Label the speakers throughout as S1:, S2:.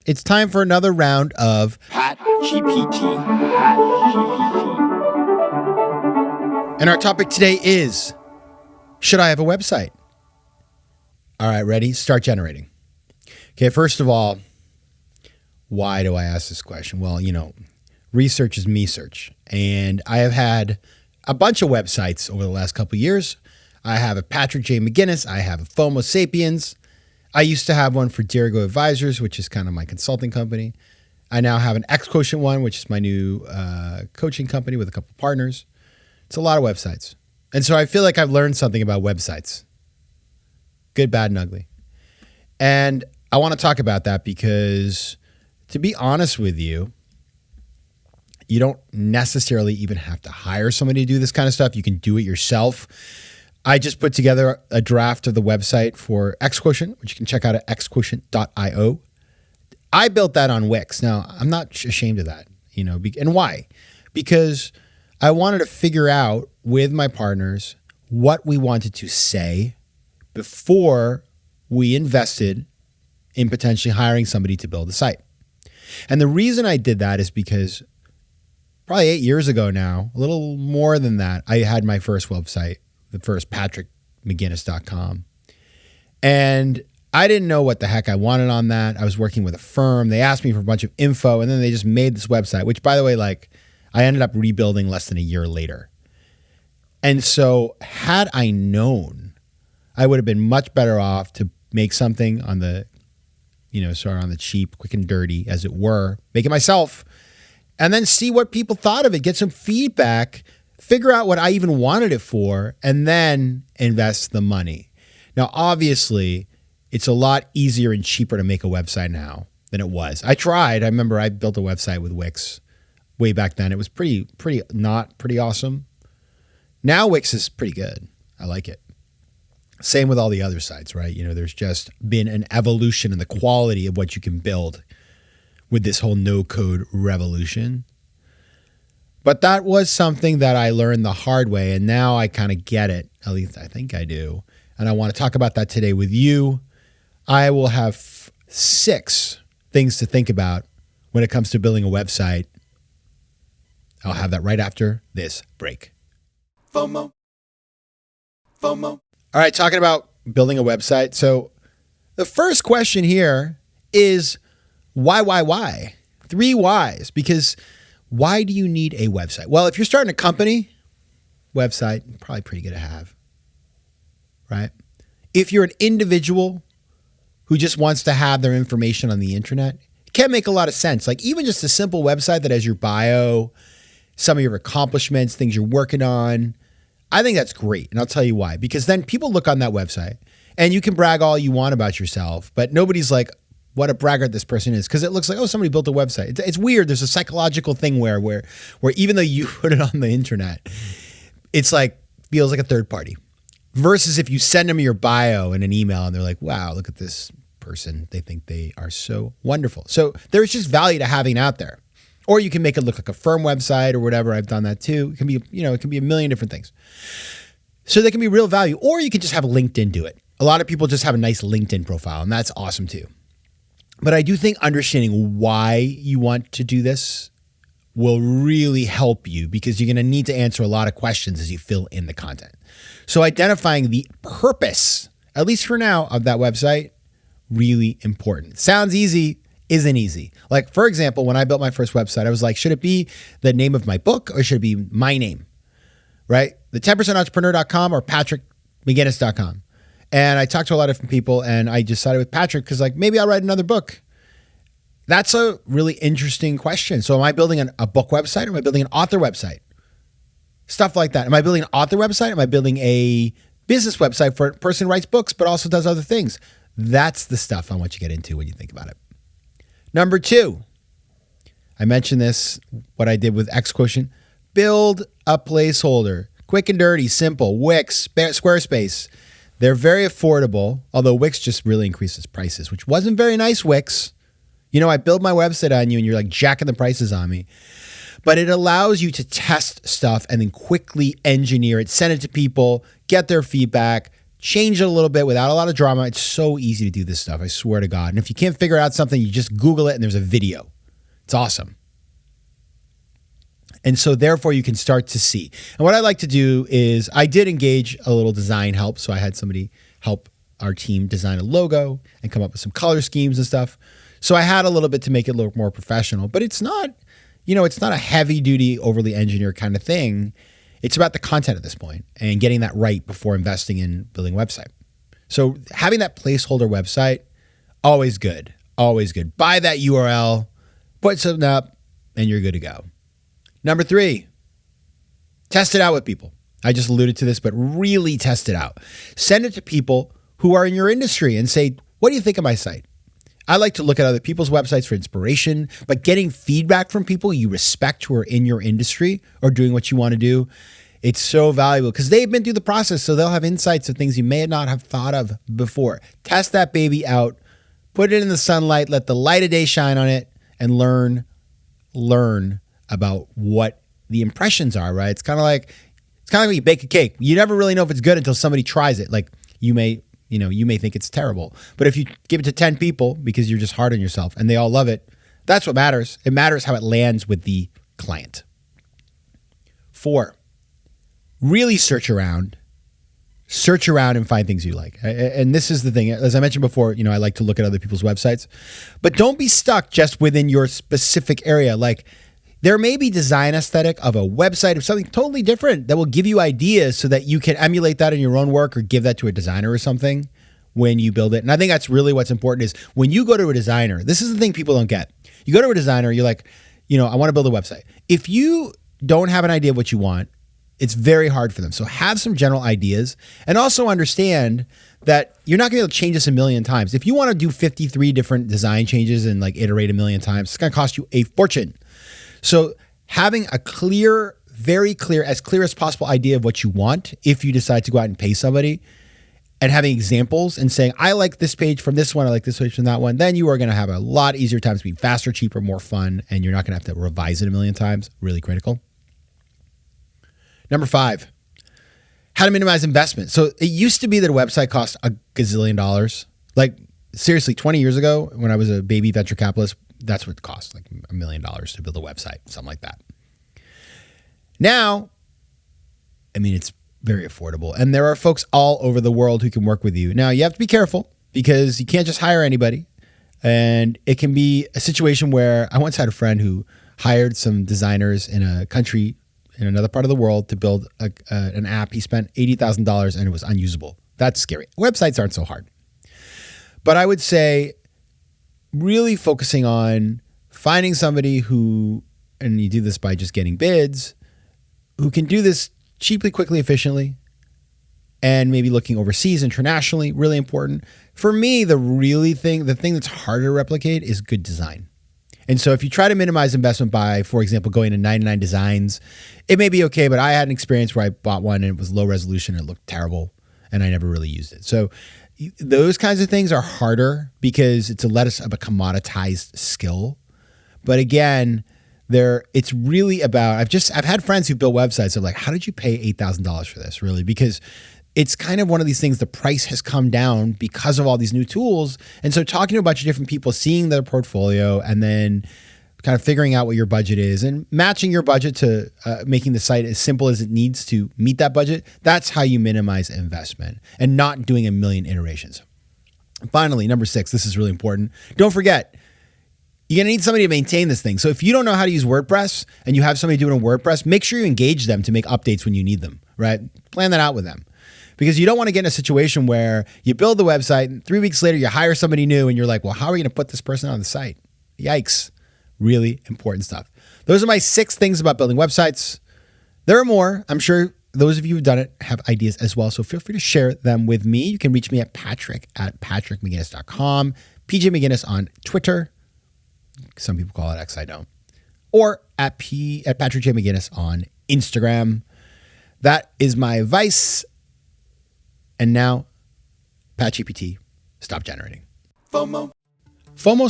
S1: It's time for another round of
S2: PatGPT.
S1: And our topic today is, should I have a website? All right, ready? Start generating. Okay, first of all, why do I ask this question? Well, research is me search. And I have had a bunch of websites over the last couple of years. I have a Patrick J. McGinnis. I have a FOMO Sapiens. I used to have one for Dirigo Advisors, which is kind of my consulting company. I now have an X-Quotient one, which is my new coaching company with a couple partners. It's a lot of websites. And so I feel like I've learned something about websites. Good, bad, and ugly. And I want to talk about that because, to be honest with you, you don't necessarily even have to hire somebody to do this kind of stuff. You can do it yourself. I just put together a draft of the website for X-Quotient, which you can check out at xquotient.io. I built that on Wix. Now, I'm not ashamed of that, and why? Because I wanted to figure out with my partners what we wanted to say before we invested in potentially hiring somebody to build a site. And the reason I did that is because probably 8 years ago now, a little more than that, I had my first website, the first PatrickMcGinnis.com. And I didn't know what the heck I wanted on that. I was working with a firm. They asked me for a bunch of info, and then they just made this website, which, by the way, I ended up rebuilding less than a year later. And so had I known, I would have been much better off to make something on the, on the cheap, quick and dirty, as it were, make it myself, and then see what people thought of it, get some feedback, figure out what I even wanted it for, and then invest the money. Now, obviously, it's a lot easier and cheaper to make a website now than it was. I tried. I remember I built a website with Wix way back then. It was pretty awesome. Now Wix is pretty good. I like it. Same with all the other sites, right? There's just been an evolution in the quality of what you can build with this whole no-code revolution. But that was something that I learned the hard way, and now I kind of get it. At least I think I do. And I want to talk about that today with you. I will have 6 things to think about when it comes to building a website. I'll have that right after this break.
S2: FOMO.
S1: All right, talking about building a website. So the first question here is why? 3 whys. Because why do you need a website? Well, if you're starting a company, website, probably pretty good to have, right? If you're an individual who just wants to have their information on the internet, it can make a lot of sense. Like even just a simple website that has your bio, some of your accomplishments, things you're working on, I think that's great. And I'll tell you why. Because then people look on that website and you can brag all you want about yourself, but nobody's like, what a braggart this person is, because it looks like, oh, somebody built a website. It's weird. There's a psychological thing where even though you put it on the internet, it's feels like a third party. Versus if you send them your bio in an email and they're like, wow, look at this person. They think they are so wonderful. So there's just value to having out there. Or you can make it look like a firm website or whatever. I've done that too. It can be, it can be a million different things. So there can be real value. Or you can just have LinkedIn do it. A lot of people just have a nice LinkedIn profile, and that's awesome too. But I do think understanding why you want to do this will really help you, because you're going to need to answer a lot of questions as you fill in the content. So identifying the purpose, at least for now, of that website, really important. Sounds easy, isn't easy. Like, for example, when I built my first website, I was like, should it be the name of my book or should it be my name, right? The 10%entrepreneur.com or PatrickMcGinnis.com. And I talked to a lot of different people, and I decided with Patrick because maybe I'll write another book. That's a really interesting question. So am I building a book website or am I building an author website? Stuff like that. Am I building an author website? Am I building a business website for a person who writes books but also does other things? That's the stuff I want you to get into when you think about it. Number 2, I mentioned this, what I did with X-Quotient. Build a placeholder. Quick and dirty, simple. Wix, Squarespace. They're very affordable, although Wix just really increases prices, which wasn't very nice, Wix. I build my website on you and you're jacking the prices on me. But it allows you to test stuff and then quickly engineer it, send it to people, get their feedback, change it a little bit without a lot of drama. It's so easy to do this stuff, I swear to God. And if you can't figure out something, you just Google it and there's a video. It's awesome. And so therefore you can start to see. And what I like to do is I did engage a little design help. So I had somebody help our team design a logo and come up with some color schemes and stuff. So I had a little bit to make it look more professional, but it's not, it's not a heavy duty, overly engineered kind of thing. It's about the content at this point and getting that right before investing in building a website. So having that placeholder website, always good, always good. Buy that URL, put something up, and you're good to go. Number 3, test it out with people. I just alluded to this, but really test it out. Send it to people who are in your industry and say, what do you think of my site? I like to look at other people's websites for inspiration, but getting feedback from people you respect who are in your industry or doing what you want to do, it's so valuable because they've been through the process, so they'll have insights of things you may not have thought of before. Test that baby out, put it in the sunlight, let the light of day shine on it, and learn about what the impressions are, right? It's kind of like when you bake a cake. You never really know if it's good until somebody tries it. Like you may think it's terrible. But if you give it to 10 people because you're just hard on yourself and they all love it, that's what matters. It matters how it lands with the client. 4, really search around and find things you like. And this is the thing. As I mentioned before, I like to look at other people's websites, but don't be stuck just within your specific area. Like there may be design aesthetic of a website of something totally different that will give you ideas so that you can emulate that in your own work or give that to a designer or something when you build it. And I think that's really what's important is when you go to a designer, this is the thing people don't get. You go to a designer, you're like, I want to build a website. If you don't have an idea of what you want, it's very hard for them. So have some general ideas and also understand that you're not going to be able to change this a million times. If you want to do 53 different design changes and like iterate a million times, it's going to cost you a fortune. So having a clear, very clear, as clear as possible idea of what you want, if you decide to go out and pay somebody, and having examples and saying, I like this page from this one, I like this page from that one, then you are going to have a lot easier times, be faster, cheaper, more fun, and you're not going to have to revise it a million times. Really critical. Number 5, how to minimize investment. So it used to be that a website cost a gazillion dollars. Like seriously, 20 years ago, when I was a baby venture capitalist, that's what it cost, like $1 million to build a website, something like that. Now, it's very affordable. And there are folks all over the world who can work with you. Now, you have to be careful because you can't just hire anybody. And it can be a situation where I once had a friend who hired some designers in a country in another part of the world to build an app. He spent $80,000 and it was unusable. That's scary. Websites aren't so hard. But I would say really focusing on finding somebody who, and you do this by just getting bids, who can do this cheaply, quickly, efficiently, and maybe looking overseas, internationally, really important. For me, the thing that's harder to replicate is good design. And so if you try to minimize investment by, for example, going to 99 designs, it may be okay, but I had an experience where I bought one and it was low resolution and it looked terrible and I never really used it. So those kinds of things are harder because it's less of a commoditized skill. But again, it's really about, I've had friends who built websites of like, how did you pay $8,000 for this really? Because it's kind of one of these things, the price has come down because of all these new tools. And so talking to a bunch of different people, seeing their portfolio and then kind of figuring out what your budget is and matching your budget to making the site as simple as it needs to meet that budget. That's how you minimize investment and not doing a million iterations. Finally, number 6, this is really important. Don't forget, you're going to need somebody to maintain this thing. So if you don't know how to use WordPress and you have somebody doing a WordPress, make sure you engage them to make updates when you need them, right? Plan that out with them. Because you don't want to get in a situation where you build the website and 3 weeks later you hire somebody new and you're like, well, how are we going to put this person on the site? Yikes. Really important stuff. Those are my 6 things about building websites. There are more. I'm sure those of you who've done it have ideas as well. So feel free to share them with me. You can reach me at patrick@patrickmcginnis.com, PJ McGinnis on Twitter. Some people call it X, I don't. Or at Patrick J. McGinnis on Instagram. That is my advice. And now, PatGPT, stop generating. FOMO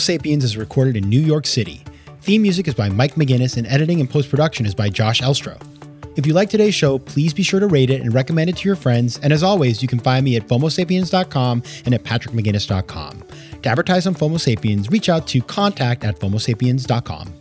S1: Sapiens is recorded in New York City. Theme music is by Mike McGinnis and editing and post-production is by Josh Elstro. If you like today's show, please be sure to rate it and recommend it to your friends. And as always, you can find me at FOMOSapiens.com and at PatrickMcGinnis.com. To advertise on FOMO Sapiens, reach out to contact@FOMOSapiens.com.